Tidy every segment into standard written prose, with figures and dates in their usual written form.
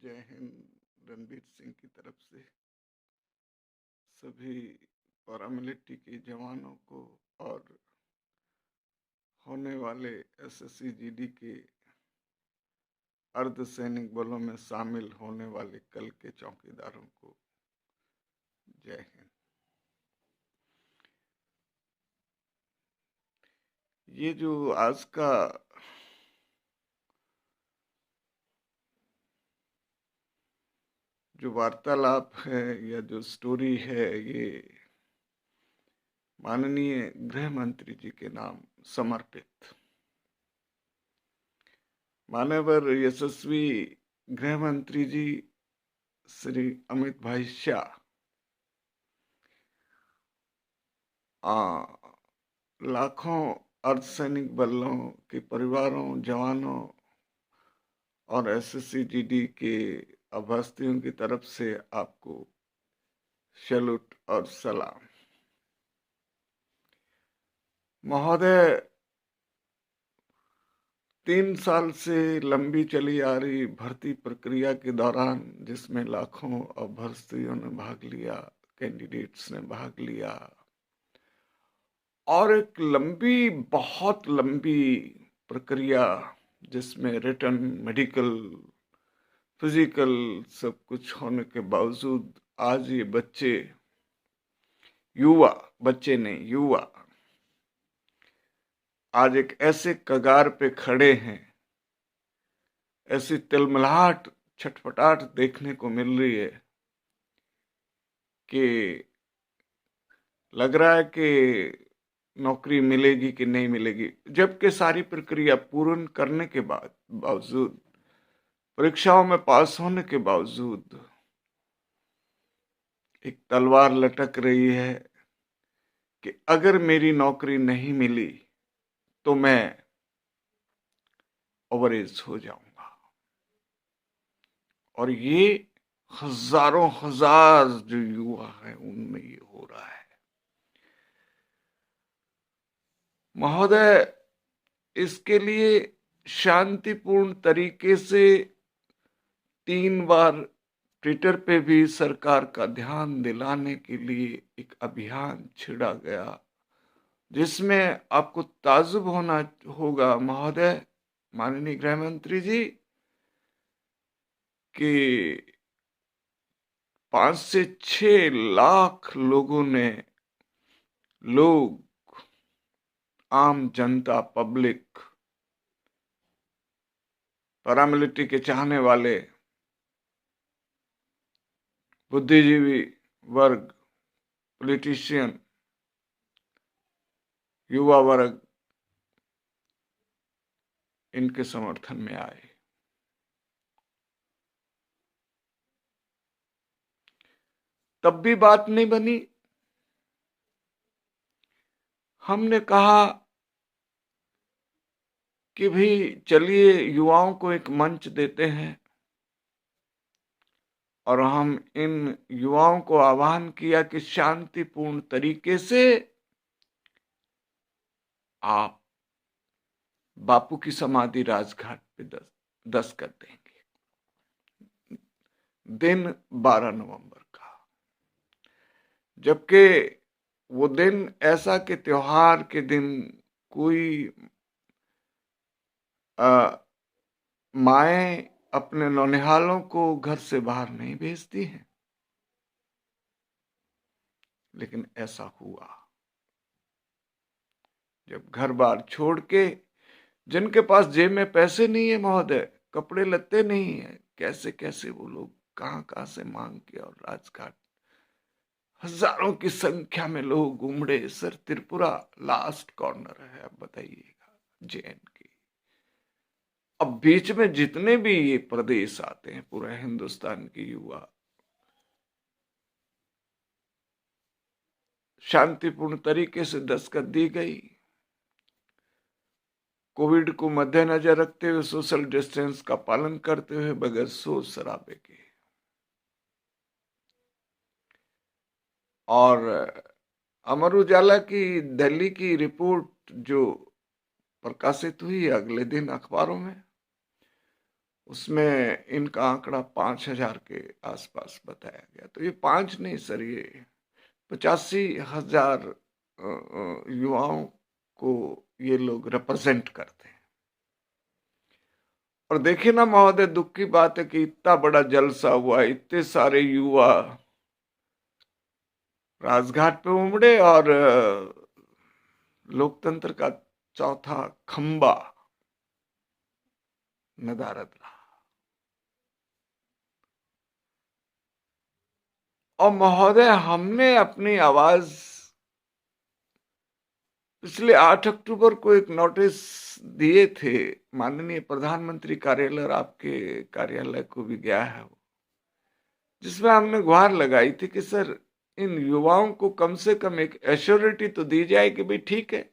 जय हिंद। रणबीर सिंह की तरफ से सभी पैरामिलिट्री के जवानों को और होने वाले एसएससी जीडी के अर्धसैनिक बलों में शामिल होने वाले कल के चौकीदारों को जय हिंद। ये जो आज का जो वार्तालाप है या जो स्टोरी है, ये माननीय गृह मंत्री जी के नाम समर्पित। माननीय यशस्वी गृह मंत्री जी श्री अमित भाई शाह लाखों अर्धसैनिक बलों के परिवारों, जवानों और एसएससी जीडी के अभ्यर्थियों की तरफ से आपको सैल्यूट और सलाम। महोदय, 3 साल से लंबी चली आ रही भर्ती प्रक्रिया के दौरान, जिसमें लाखों अभ्यर्थियों ने भाग लिया, कैंडिडेट्स ने भाग लिया, और एक लंबी, बहुत लंबी प्रक्रिया जिसमें रिटन, मेडिकल, फिजिकल सब कुछ होने के बावजूद आज ये बच्चे, बच्चे नहीं, युवा आज एक ऐसे कगार पे खड़े हैं, ऐसी तिलमिलाहट, छटपटाहट देखने को मिल रही है कि लग रहा है कि नौकरी मिलेगी कि नहीं मिलेगी, जबकि सारी प्रक्रिया पूर्ण करने के बावजूद, परीक्षाओं में पास होने के बावजूद एक तलवार लटक रही है कि अगर मेरी नौकरी नहीं मिली तो मैं ओवरेज हो जाऊंगा। और ये हजारों हजार जो युवा हैं उनमें ये हो रहा है। महोदय, इसके लिए शांतिपूर्ण तरीके से 3 बार ट्विटर पे भी सरकार का ध्यान दिलाने के लिए एक अभियान छिड़ा गया, जिसमें आपको ताज्जुब होना होगा महोदय, माननीय गृह मंत्री जी, कि 5 से 6 लाख आम जनता, पब्लिक, पैरामिलिट्री के चाहने वाले, बुद्धिजीवी वर्ग, पॉलिटिशियन, युवा वर्ग इनके समर्थन में आए। तब भी बात नहीं बनी। हमने कहा कि भी चलिए युवाओं को एक मंच देते हैं, और हम इन युवाओं को आह्वान किया कि शांतिपूर्ण तरीके से आप बापू की समाधि राजघाट पे दस्तखत देंगे। दिन 12 नवंबर का, जबकि वो दिन ऐसा कि त्योहार के दिन कोई माएं अपने नौनिहालों को घर से बाहर नहीं भेजती हैं, लेकिन ऐसा हुआ। जब घर बार छोड़ के, जिनके पास जेब में पैसे नहीं है महोदय, कपड़े लत्ते नहीं है, कैसे कैसे वो लोग कहां से मांग के, और राजघाट हजारों की संख्या में लोग उमड़े। सर, त्रिपुरा लास्ट कॉर्नर है, अब बताइएगा, जेएन की। अब बीच में जितने भी ये प्रदेश आते हैं, पूरे हिंदुस्तान के युवा, शांतिपूर्ण तरीके से दस्तखत दी गई। कोविड को मद्देनजर रखते हुए, सोशल डिस्टेंस का पालन करते हुए, बगैर शोर शराबे के। और अमर उजाला की दिल्ली की रिपोर्ट जो प्रकाशित हुई अगले दिन अखबारों में, उसमें इनका आंकड़ा 5,000 के आसपास बताया गया। तो ये 5 नहीं सर, ये 85,000 युवाओं को ये लोग रिप्रेजेंट करते हैं। और देखिए ना महोदय, दुख की बात है कि इतना बड़ा जलसा हुआ, इतने सारे युवा राजघाट पे उमड़े और लोकतंत्र का चौथा खंबा नदारद रहा। और महोदय, हमने अपनी आवाज पिछले 8 अक्टूबर को एक नोटिस दिए थे माननीय प्रधानमंत्री कार्यालय, और आपके कार्यालय को भी गया है वो, जिसमें हमने गुहार लगाई थी कि सर इन युवाओं को कम से कम एक एश्योरिटी तो दी जाए कि भाई ठीक है,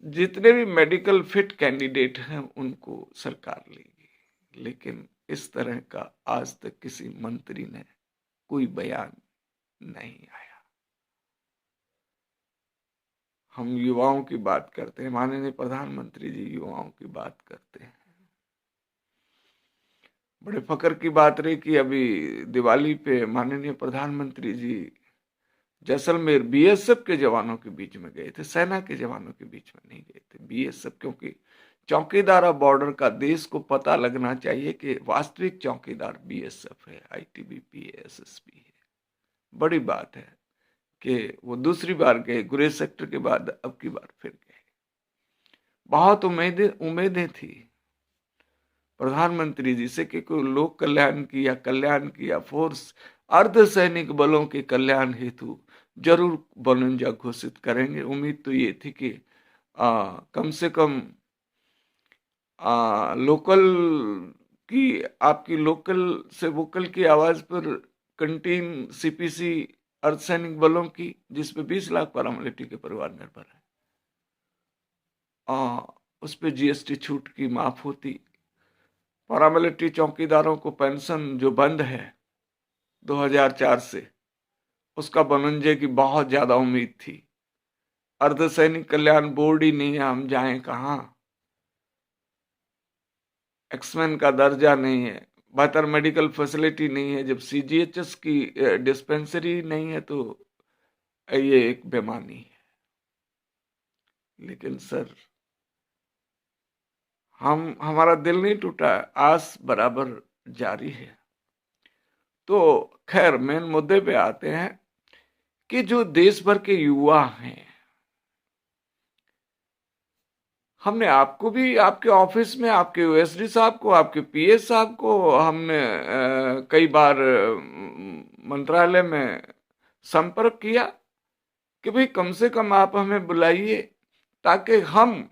जितने भी मेडिकल फिट कैंडिडेट हैं उनको सरकार लेगी। लेकिन इस तरह का आज तक किसी मंत्री ने कोई बयान नहीं आया। हम युवाओं की बात करते हैं, माननीय प्रधानमंत्री जी युवाओं की बात करते हैं। बड़े फक्र की बात रही कि अभी दिवाली पे माननीय प्रधानमंत्री जी जैसलमेर बीएसएफ के जवानों के बीच में गए थे, सेना के जवानों के बीच में नहीं गए थे, बीएसएफ, क्योंकि चौकीदार बॉर्डर का देश को पता लगना चाहिए कि वास्तविक चौकीदार बीएसएफ है, आईटीबीपी है, एसएसबी है। बड़ी बात है कि वो दूसरी बार गए, गुरेज सेक्टर के बाद अब की बार फिर गए। बहुत उम्मीदें थी प्रधानमंत्री जी से कि कोई लोक कल्याण की या फोर्स अर्धसैनिक बलों के कल्याण हेतु जरूर बनूंजा घोषित करेंगे। उम्मीद तो ये थी कि कम से कम लोकल की, आपकी लोकल से वोकल की आवाज पर कंटीन सीपीसी अर्धसैनिक बलों की, जिसपे 20 लाख पैरामिलिट्री के परिवार निर्भर है, उस पर जीएसटी छूट की माफ होती। पैरामिलिट्री चौकीदारों को पेंशन जो बंद है 2004 से, उसका बनंजे की बहुत ज्यादा उम्मीद थी। अर्धसैनिक कल्याण बोर्ड ही नहीं है, हम जाएं कहां। एक्समैन का दर्जा नहीं है, बेहतर मेडिकल फैसिलिटी नहीं है। जब सीजीएचएस की डिस्पेंसरी नहीं है तो ये एक बेमानी है। लेकिन सर हमारा दिल नहीं टूटा, आस बराबर जारी है। तो खैर मेन मुद्दे पे आते हैं कि जो देश भर के युवा हैं, हमने आपको भी आपके ऑफिस में, आपके ओएसडी साहब को, आपके पीएस साहब को हमने कई बार मंत्रालय में संपर्क किया कि भाई कम से कम आप हमें बुलाइए ताकि हम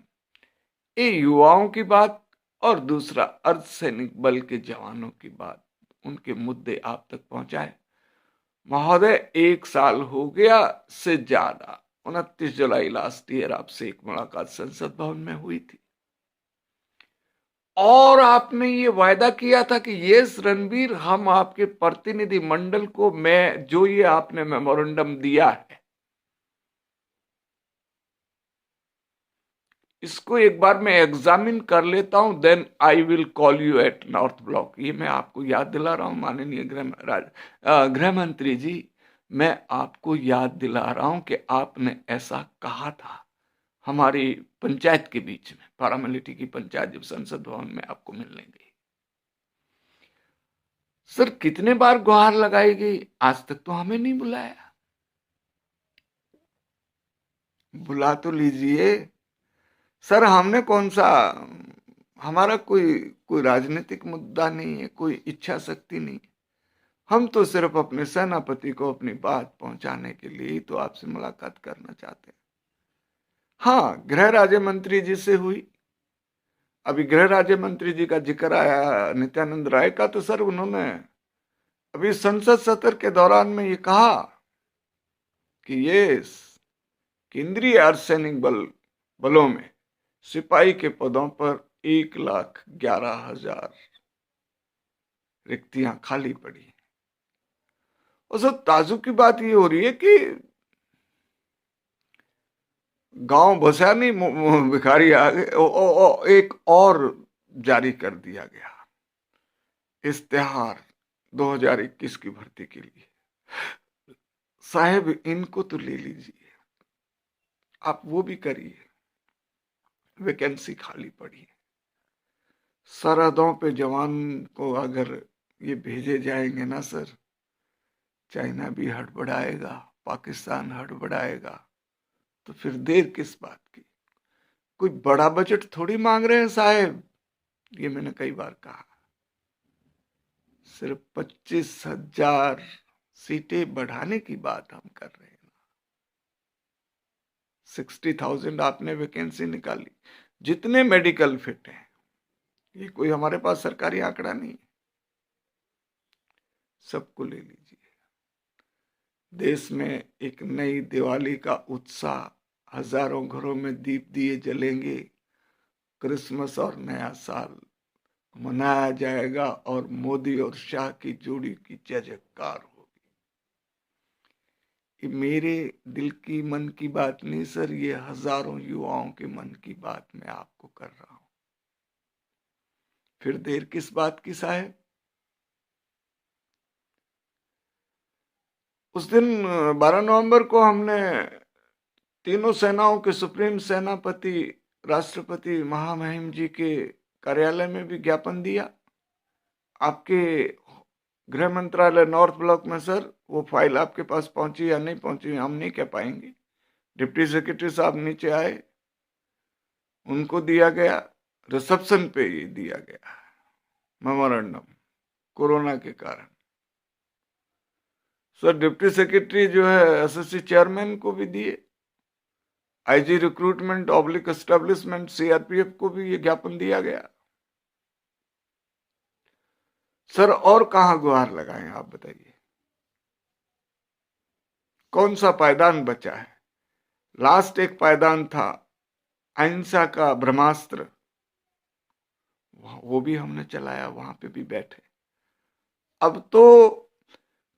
ये युवाओं की बात और दूसरा अर्धसैनिक बल के जवानों की बात, उनके मुद्दे आप तक पहुंचाए। महोदय 1 साल हो गया से ज्यादा, 29 जुलाई लास्ट ईयर आपसे एक मुलाकात संसद भवन में हुई थी, और आपने ये वायदा किया था कि यस रणबीर, हम आपके प्रतिनिधि मंडल को, मैं जो ये आपने मेमोरेंडम दिया है इसको एक बार मैं एग्जामिन कर लेता हूं, then I will call you at North Block. ये मैं आपको याद दिला रहा हूं माननीय गृह मंत्री जी, मैं आपको याद दिला रहा हूं कि आपने ऐसा कहा था हमारी पंचायत के बीच में, पैरामिलिट्री की पंचायत जब संसद भवन में आपको मिलने गई। सर कितने बार गुहार लगाई गई, आज तक तो हमें नहीं बुलाया। बुला तो लीजिए सर, हमने कौन सा, हमारा कोई कोई राजनीतिक मुद्दा नहीं है, कोई इच्छा शक्ति नहीं। हम तो सिर्फ अपने सेनापति को अपनी बात पहुंचाने के लिए ही तो आपसे मुलाकात करना चाहते हैं। हाँ, गृह राज्य मंत्री जी से हुई। अभी गृह राज्य मंत्री जी का जिक्र आया नित्यानंद राय का, तो सर उन्होंने अभी संसद सत्र के दौरान में ये कहा कि ये केंद्रीय अर्धसैनिक बलों में सिपाही के पदों पर 1,11,000 रिक्तियां खाली पड़ी। और सब ताजुब की बात ये हो रही है कि गांव भसानी भिखारी आ गए, एक और जारी कर दिया गया। इश्तेहार 2021 की भर्ती के लिए। साहब इनको तो ले लीजिए, आप वो भी करिए, वैकेंसी खाली पड़ी है। सरहदों पे जवान को अगर ये भेजे जाएंगे ना सर, चाइना भी हड़बड़ाएगा, पाकिस्तान हड़बड़ाएगा, तो फिर देर किस बात की। कोई बड़ा बजट थोड़ी मांग रहे हैं साहब, ये मैंने कई बार कहा। सिर्फ 25,000 सीटें बढ़ाने की बात हम कर रहे हैं। 60,000 आपने वैकेंसी निकाली, जितने मेडिकल फिट हैं, ये कोई हमारे पास सरकारी आंकड़ा नहीं, सबको ले लीजिए। देश में एक नई दिवाली का उत्साह, हजारों घरों में दीप दिए जलेंगे, क्रिसमस और नया साल मनाया जाएगा और मोदी और शाह की जोड़ी की जय जयकार होगी। ये मेरे दिल की मन की बात नहीं सर, ये हजारों युवाओं के मन की बात मैं आपको कर रहा हूं। फिर देर किस बात की साहब। उस दिन 12 नवंबर को हमने तीनों सेनाओं के सुप्रीम सेनापति राष्ट्रपति महामहिम जी के कार्यालय में भी ज्ञापन दिया। आपके गृह मंत्रालय नॉर्थ ब्लॉक में सर वो फाइल आपके पास पहुंची या नहीं पहुंची हम नहीं कह पाएंगे। डिप्टी सेक्रेटरी साहब नीचे आए, उनको दिया गया, रिसेप्शन पे ये दिया गया मेमोरेंडम, कोरोना के कारण। सर डिप्टी सेक्रेटरी जो है एसएससी चेयरमैन को भी दिए, IG recruitment oblique establishment CRPF को भी ये ज्ञापन दिया गया। सर और कहां गुहार लगाएं आप बताइए, कौन सा पायदान बचा है। लास्ट एक पायदान था अहिंसा का ब्रह्मास्त्र, वो भी हमने चलाया, वहां पे भी बैठे। अब तो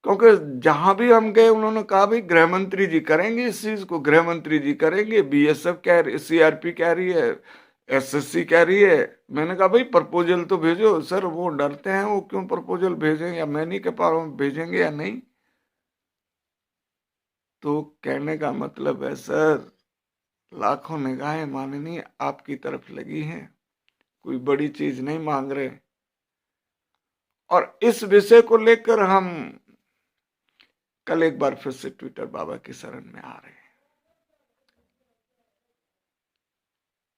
क्योंकि जहां भी हम गए उन्होंने कहा भाई गृह मंत्री जी करेंगे इस चीज को, गृह मंत्री जी करेंगे, बीएसएफ कह रही, सीआरपी कह रही है, एसएससी कह रही है। मैंने कहा भाई प्रपोजल तो भेजो। सर वो डरते हैं, वो क्यों प्रपोजल भेजें, या मैं नहीं कह पा रहा हूं भेजेंगे या नहीं। तो कहने का मतलब है सर, लाखों निगाहें माननीय आपकी तरफ लगी हैं, कोई बड़ी चीज नहीं मांग रहे। और इस विषय को लेकर हम कल एक बार फिर से ट्विटर बाबा की शरण में आ रहे हैं।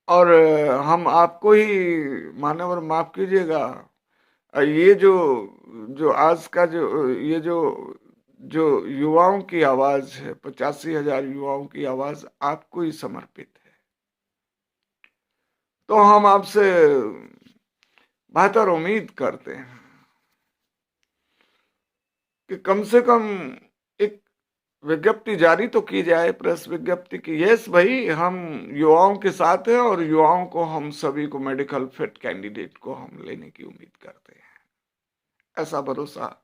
और हम आपको ही मानवर माफ कीजिएगा, ये जो जो आज का जो ये जो जो युवाओं की आवाज है, 85,000 युवाओं की आवाज आपको ही समर्पित है। तो हम आपसे बेहतर उम्मीद करते हैं कि कम से कम एक विज्ञप्ति जारी तो की जाए, प्रेस विज्ञप्ति की, यस भाई हम युवाओं के साथ हैं और युवाओं को, हम सभी को, मेडिकल फिट कैंडिडेट को हम लेने की उम्मीद करते हैं। ऐसा भरोसा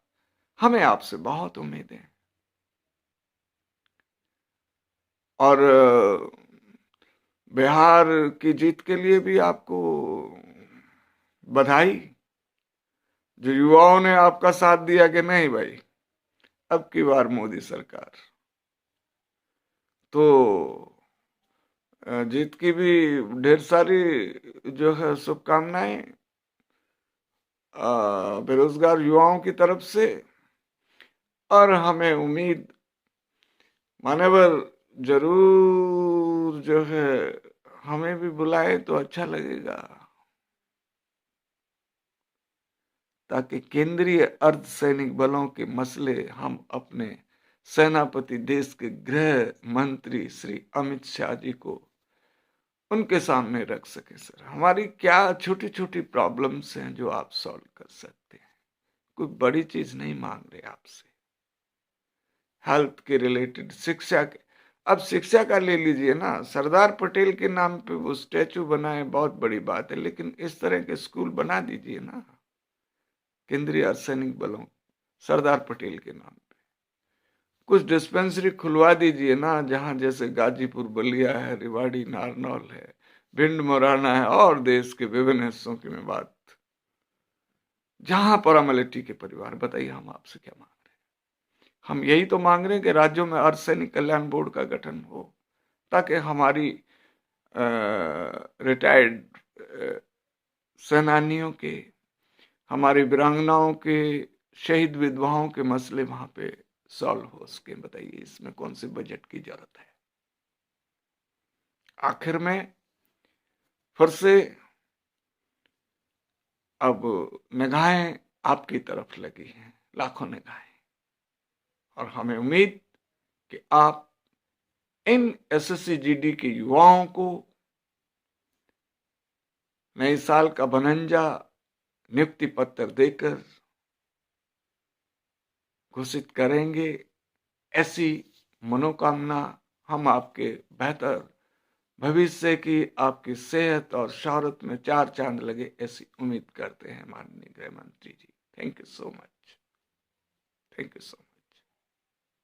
हमें आपसे बहुत उम्मीद है। और बिहार की जीत के लिए भी आपको बधाई, जो युवाओं ने आपका साथ दिया कि नहीं भाई अब की बार मोदी सरकार। तो जीत की भी ढेर सारी जो है शुभकामनाएं बेरोजगार युवाओं की तरफ से। और हमें उम्मीद, मान्यवर जरूर जो है हमें भी बुलाए तो अच्छा लगेगा, ताकि केंद्रीय अर्धसैनिक बलों के मसले हम अपने सेनापति देश के गृह मंत्री श्री अमित शाह जी को उनके सामने रख सके। सर हमारी क्या छोटी छोटी प्रॉब्लम्स हैं जो आप सॉल्व कर सकते हैं, कोई बड़ी चीज नहीं मांग रहे आपसे। हेल्थ के रिलेटेड, शिक्षा के, अब शिक्षा का ले लीजिए ना, सरदार पटेल के नाम पे वो स्टैचू बनाए बहुत बड़ी बात है, लेकिन इस तरह के स्कूल बना दीजिए ना केंद्रीय अर्धसैनिक बलों सरदार पटेल के नाम पे। कुछ डिस्पेंसरी खुलवा दीजिए ना, जहां जैसे गाजीपुर बलिया है, रेवाड़ी नारनौल है, भिंड मुरैना है, और देश के विभिन्न हिस्सों की मैं बात जहां पर अमलेठी के परिवार, बताइए हम आपसे क्या मांग रहे हैं? हम यही तो मांग रहे हैं कि राज्यों में अर्धसैनिक कल्याण बोर्ड का गठन हो, ताकि हमारी रिटायर्ड सेनानियों के, हमारी वीरांगनाओं के, शहीद विधवाओं के मसले वहां पे सॉल्व हो सके। बताइए इसमें कौन सी बजट की जरूरत है? आखिर में फिर से अब निगाहें आपकी तरफ लगी हैं, लाखों निगाहें, और हमें उम्मीद कि आप इन एसएससी जीडी के युवाओं को नए साल का बनंजा नियुक्ति पत्र देकर घोषित करेंगे। ऐसी मनोकामना हम आपके बेहतर भविष्य की, आपकी सेहत और शौहरत में चार चांद लगे, ऐसी उम्मीद करते हैं माननीय गृह मंत्री जी। Thank you so much. Thank you so much.